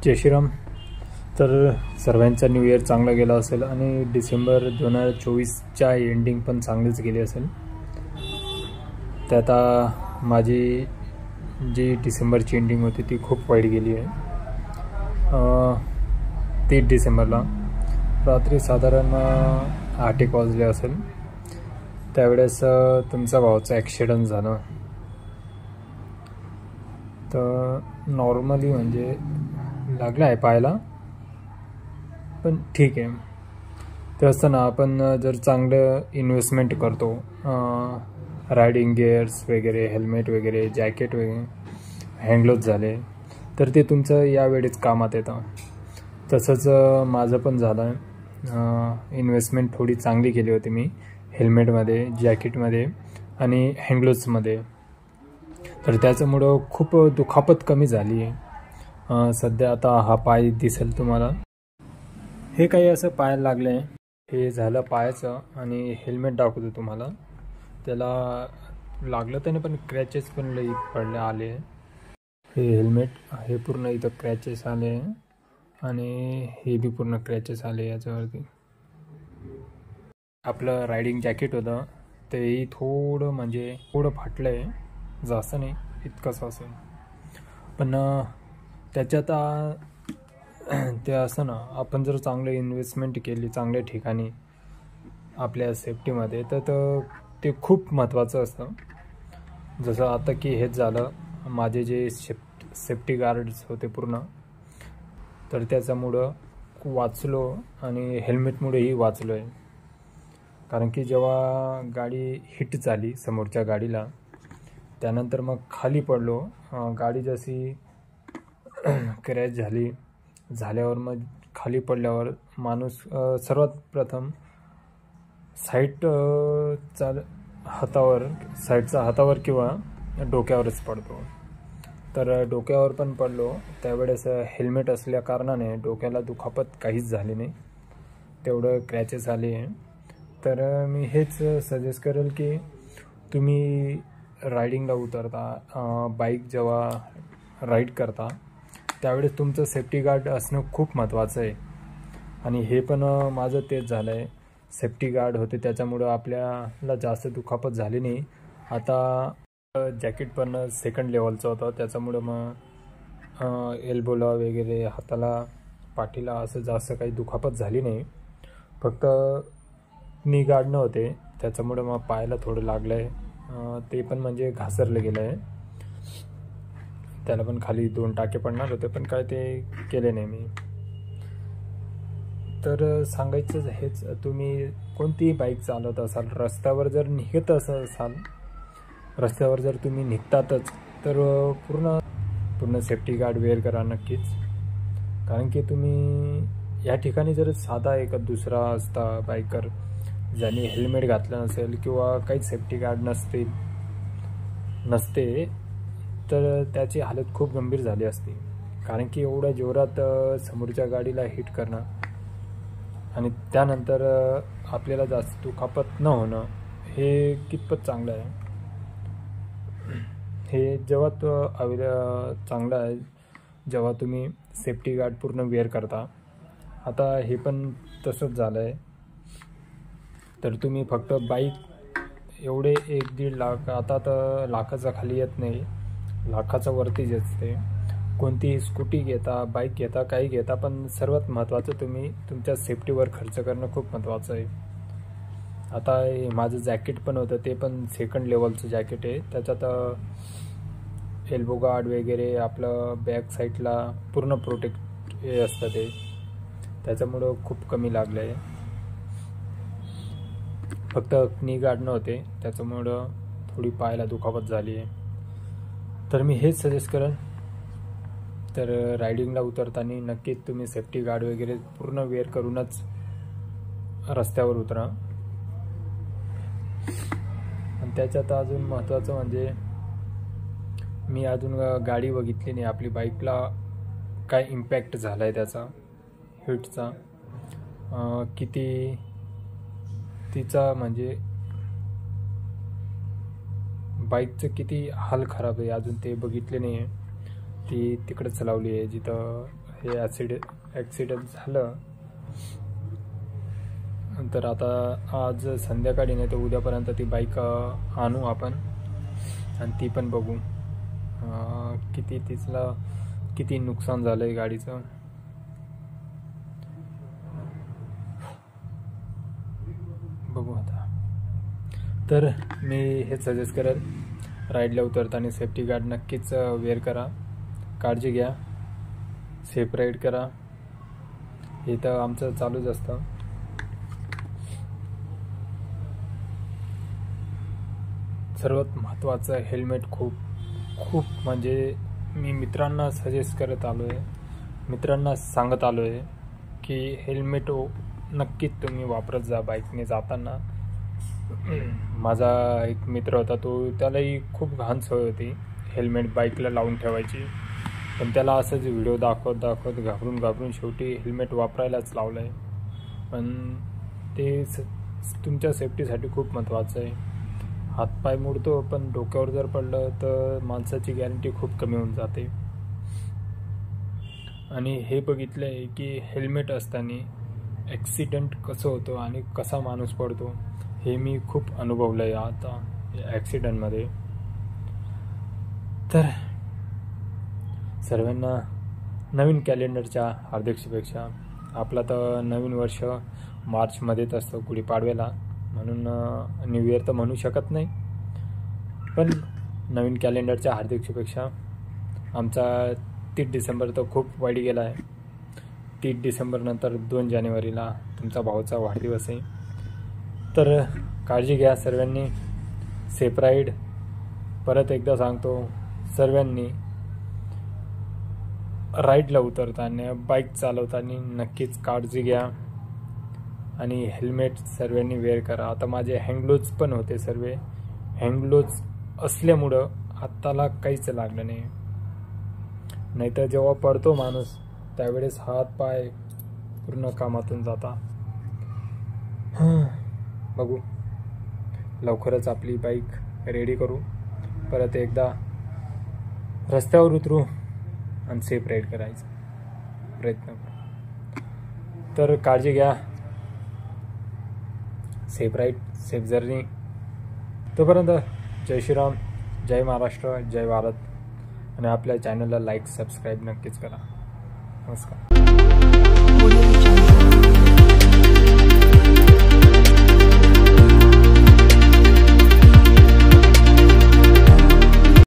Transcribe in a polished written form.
जय श्रीराम। तर सर्वांचा new year चांगला गेला असेल आणि डिसेंबर 2024च्या एंडिंग पण चांगलीच गेली असेल। त्यात माझी जी डिसेंबरची एंडिंग होती ती खूप वाईट गेली आहे। 3 डिसेंबरला रात्री साधारण 8 वाजले असेल, त्यावेळेस तुमच्या भावाचा ॲक्सिडेंट झाला। तर नॉर्मली म्हणजे लागला आहे पायाला, पण ठीक आहे। ते असताना आपण जर चांगलं इन्व्हेस्टमेंट करतो, रायडिंग गिअर्स वगैरे, हेल्मेट वगैरे, जॅकेट वगैरे, हँडग्लोव्ज झाले, तर ते तुमचं यावेळेस कामात येतं। तसंच माझं पण झालं। इन्व्हेस्टमेंट थोडी चांगली केली होती मी हेल्मेटमध्ये, जॅकेटमध्ये आणि हँडग्लोव्जमध्ये। तर त्याच्यामुळं खूप दुखापत कमी झाली आहे। सध्या आता हा पाय दिसेल तुम्हाला, हे काही असं पायाला लागलं आहे, हे झालं पायाचं। आणि हेल्मेट दाखवतो तुम्हाला, त्याला लागलं त्याने पण क्रॅचेस पण लई पडले आले। हे हेल्मेट, हे पूर्ण इथं क्रॅचेस आले आणि हे बी पूर्ण क्रॅचेस आले याच्यावरती। आपलं रायडिंग जॅकेट होतं तेही थोडं म्हणजे थोडं फाटलं आहे, जास्त नाही, इतकंच असेल। पण त्याच्यात ते असं ना, आपण जर चांगलं इन्व्हेस्टमेंट केली चांगल्या ठिकाणी आपल्या सेफ्टीमध्ये, तर ते खूप महत्त्वाचं असतं। जसं आता की हेच झालं, माझे जे सेफ्टी गार्ड्स होते पूर्ण, तर त्याच्यामुळं वाचलो आणि हेल्मेटमुळेही वाचलो आहे। कारण की जेव्हा गाडी हिट झाली समोरच्या गाडीला, त्यानंतर मग खाली पडलो। गाडी जशी क्रॅश झाल्यावर मग खाली पडल्यावर माणूस सर्वात प्रथम साईडचा हातावर किंवा डोक्यावरच पडतो। तर डोक्यावर पण पडलो, त्यावेळेस हेल्मेट असल्या कारणाने डोक्याला दुखापत काहीच झाली नाही, तेवढं क्रॅचेस आले। तर मी हेच सजेस्ट करेल की तुम्ही रायडिंगला उतरता, बाईक जेव्हा राईड करता, त्यावेळेस तुमचं सेफ्टी गार्ड असणं खूप महत्त्वाचं आहे। आणि हे पण माझं तेच झालं आहे, सेफ्टी गार्ड होते त्याच्यामुळं आपल्याला जास्त दुखापत झाली नाही। आता जॅकेट पण सेकंड लेवलचं होतं, त्याच्यामुळं मग एल्बोला वगैरे, हाताला, पाठीला असं जास्त काही दुखापत झाली नाही। फक्त नी गार्ड नव्हते, त्याच्यामुळं मग पायाला थोडं लागलं आहे, ते पण म्हणजे घासरलं गेलं आहे। त्याला पण खाली 2 टाके पडणार होते, पण काय ते केले नाही मी। तर सांगायचं हेच, तुम्ही कोणतीही बाईक चालवत असाल, रस्त्यावर जर निघत असाल, रस्त्यावर जर तुम्ही निघतातच, तर पूर्ण सेफ्टी गार्ड वेअर करा नक्कीच। कारण की तुम्ही या ठिकाणी जर साधा एक दुसरा असता बाईकर ज्याने हेल्मेट घातलं नसेल किंवा काही सेफ्टी गार्ड नसते, तर त्याची हालत खूप गंभीर झाली असती। कारण की एवढ्या जोरात समोरच्या गाडीला हिट करणं आणि त्यानंतर आपल्याला जास्त दुखापत न होणं, हे कितपत चांगलं आहे। हे जेव्हा चांगलं आहे जेव्हा तुम्ही सेफ्टी गार्ड पूर्ण वेअर करता। आता हे पण तसंच झालं आहे। तर तुम्ही फक्त बाईक एवढे 1-1.5 लाख, आता तर लाखाचा खाली येत नाही, लाखाचा वरतीच असते। कोणतीही स्कूटी घेता, बाईक घेता, काही घेता, पण सर्वात महत्त्वाचं तुम्ही तुमच्या सेफ्टीवर खर्च करणं खूप महत्त्वाचं आहे। आता हे माझं जॅकेट पण होतं, ते पण सेकंड लेवलचं जॅकेट आहे। त्याच्यात एल्बो गार्ड वगैरे, आपलं बॅक साईडला पूर्ण प्रोटेक्ट हे असतं, ते त्याच्यामुळं खूप कमी लागलं आहे। फक्त नी गार्ड नव्हते, त्याच्यामुळं थोडी पायाला दुखापत झाली आहे। तर मी हेच सजेस्ट करेन, तर रायडिंगला उतरताना नक्कीच तुम्ही सेफ्टी गार्ड वगैरे पूर्ण वेअर करूनच रस्त्यावर उतरा। आणि त्याच्यात अजून महत्त्वाचं म्हणजे, मी अजून गाडी बघितली नाही, आपली बाईकला काय इम्पॅक्ट झाला आहे त्याचा हिटचा, किती तिचा म्हणजे बाईकचं किती हाल खराब आहे, अजून ते बघितले नाही आहे। ती तिकडे चालवली आहे जिथं हे ॲक्सिडेंट झालं तर आता आज संध्याकाळी नाही तर उद्यापर्यंत ती बाईक आणू आपण आणि ती पण बघू किती नुकसान झालं आहे गाडीचं. बघू आता. तर मी हे सजेस्ट करेल, राईडला उतरताना सेफ्टी गार्ड नक्कीच वेअर करा, काळजी घ्या, सेफ राईड करा. हे तर आमचं चालूच असतं. सर्वात महत्त्वाचं हेल्मेट खूप म्हणजे मी मित्रांना सजेस्ट करत आलो आहे, मित्रांना सांगत आलो आहे की हेल्मेट नक्कीच तुम्ही वापरत जा बाईकने जाताना. माझा एक मित्र होता, त्यालाही खूप घाण सवय होती हेल्मेट बाईकला लावून ठेवायची, पण त्याला असंच व्हिडिओ दाखवत घाबरून शेवटी हेल्मेट वापरायलाच लावलं आहे. पण ते तुमच्या सेफ्टीसाठी खूप महत्त्वाचं आहे. हातपाय मोडतो पण डोक्यावर जर पडलं तर माणसाची गॅरंटी खूप कमी होऊन जाते. आणि हे बघितलं आहे की हेल्मेट असताना ॲक्सिडेंट कसं होतं आणि कसा माणूस पडतो हे मी खूप अनुभवलं आहे आता ॲक्सिडेंटमध्ये. तर सर्वांना नवीन कॅलेंडरच्या हार्दिक शुभेच्छा. आपला तर नवीन वर्ष मार्चमध्येच असतं, गुढीपाडव्याला, म्हणून न्यू इयर तर म्हणू शकत नाही, पण नवीन कॅलेंडरच्या हार्दिक शुभेच्छा. आमचा 30 डिसेंबर तर खूप वाईट गेला आहे. 30 डिसेंबरनंतर 2 जानेवारीला तुमचा भाऊचा वाढदिवस आहे. तर काळजी घ्या सर्वांनी, सेफ राईड. परत एकदा सांगतो, सर्वांनी राईडला उतरताना, बाईक चालवताना नक्कीच काळजी घ्या आणि हेल्मेट सर्वांनी वेअर करा. आता माझे हँडग्लोव्ज पण होते, सर्व हँडग्लोव्ज असल्यामुळं हाताला काहीच लागलं नाही. नाहीतर जेव्हा पडतो माणूस त्यावेळेस हात पाय पूर्ण कामातून जाता. बघू, लवकरच आपली बाईक रेडी करू, परत एकदा रस्त्यावर उतरू आणि सेफ राईड करायचा प्रयत्न करू. तर काळजी घ्या, सेफ राईड, सेफ जर्नी. तोपर्यंत जय श्रीराम, जय महाराष्ट्र, जय भारत. आणि आपल्या चॅनलला लाईक सबस्क्राईब नक्कीच करा. नमस्कार.